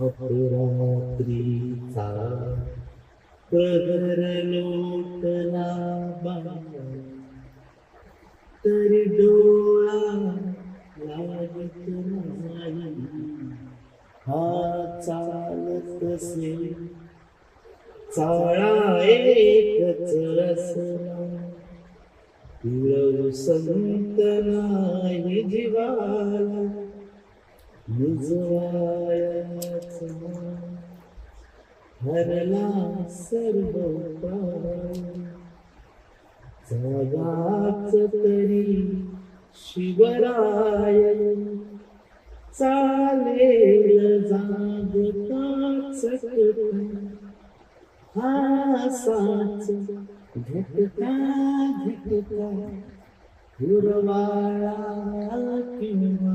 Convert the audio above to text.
अपरात्रीचा प्रहर लोटला बाहेर, तरी डोळा लागत नाही. हा चालत असे चाळा एकच असला, पिळवू संत नाही जीवाला, निजवायाच हरला सर्व प्राण. जागाच तरी शिवराय, चालेल जागताच हासाच झटका झटका हिरवाळा किंवा